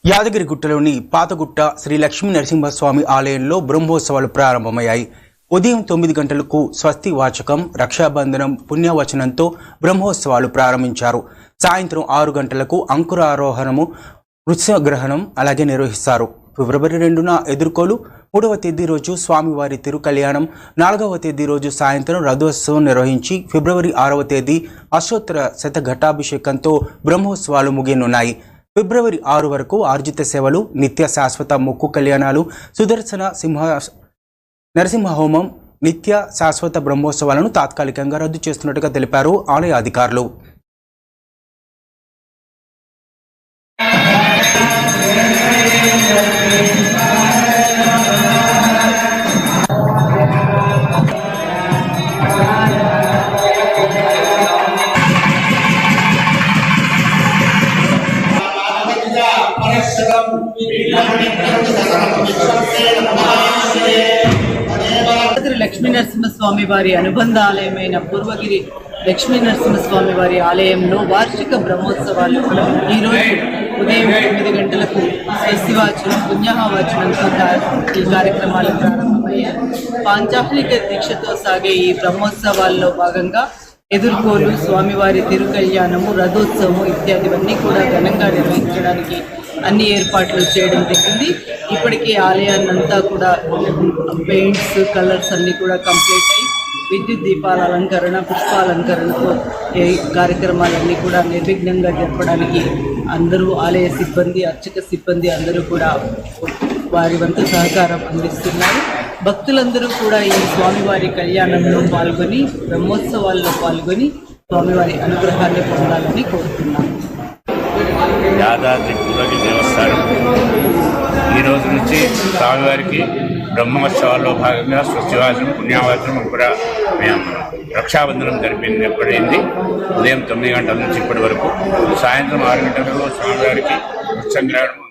యాదగిరిగుట్టలోని పాతగుట్ట శ్రీ లక్ష్మీ నరసింహస్వామి ఆలయంలో బ్రహ్మోత్సవాలు ప్రారంభమయ్యాయి. ఉదయం 9 గంటలకు స్వస్తి వాచకం, రక్షాబంధనం, పుణ్యవచనంతో బ్రహ్మోత్సవాలు ప్రారంభించారు. సాయంత్రం 6 గంటలకు అంకురారోహణము, వృత్సగ్రహణం అలాగే నిర్వహిస్తారు. ఫిబ్రవరి 2న ఎదుర్కోలు, 3వ తేదీ రోజు స్వామివారి తిరుకళ్యాణం, 4వ తేదీ రోజు సాయంత్రం రథోత్సవం నిర్వహించి ఫిబ్రవరి 6వ తేదీ అష్టోత్తర శతఘటాభిషేకంతో బ్రహ్మోత్సవాలు ముగియనున్నాయి. ఫిబ్రవరి 6 వరకు ఆర్జిత సేవలు, నిత్య శాశ్వత మొక్కు కళ్యాణాలు, సుదర్శన నరసింహ హోమం, నిత్య శాశ్వత బ్రహ్మోత్సవాలను తాత్కాలికంగా రద్దు చేస్తున్నట్టుగా తెలిపారు ఆలయ అధికారులు. లక్ష్మీ నరసింహస్వామి వారి అనుబంధ ఆలయమైన పూర్వగిరి లక్ష్మీ నరసింహస్వామి వారి ఆలయంలో వార్షిక బ్రహ్మోత్సవాలు ఈరోజు ఉదయం 9 గంటలకు శివాచనం, పుణ్యవాచనంతో ఈ కార్యక్రమాలు ప్రారంభమయ్యాయి. పాంచాహ్నిక దీక్షతో సాగే ఈ బ్రహ్మోత్సవాల్లో భాగంగా ఎదుర్కోలు, స్వామివారి తిరుకళ్యాణము, రథోత్సవము ఇత్యాదివన్నీ కూడా ఘనంగా నిర్వహించడానికి అన్ని ఏర్పాట్లు చేయడం జరిగింది. ఇప్పటికీ ఆలయాన్నంతా కూడా పెయింట్స్, కలర్స్ అన్నీ కూడా కంప్లీట్ అయ్యి విద్యుత్ దీపాల అలంకరణ, పుష్పాలంకరణతో ఈ కార్యక్రమాలన్నీ కూడా నిర్విఘ్నంగా జరపడానికి అందరూ ఆలయ సిబ్బంది, అర్చక సిబ్బంది అందరూ కూడా వారి వంతు సహకారం అందిస్తున్నారు. భక్తులందరూ కూడా ఈ స్వామివారి కళ్యాణంలో పాల్గొని, బ్రహ్మోత్సవాల్లో పాల్గొని స్వామివారి అనుగ్రహాన్ని పొందాలని కోరుతున్నాను. యాదాద్రి పూర్వగిరి దేవస్థానం ఈరోజు నుంచి స్వామివారికి బ్రహ్మోత్సవాల్లో భాగంగా స్వస్తివాచనం, పుణ్యవాచనం కూడా మేము రక్షాబంధనం జరిపింది. ఉదయం 9 గంటల నుంచి ఇప్పటి వరకు, సాయంత్రం 6 గంటలకు స్వామివారికి వృత్సగ్రహణం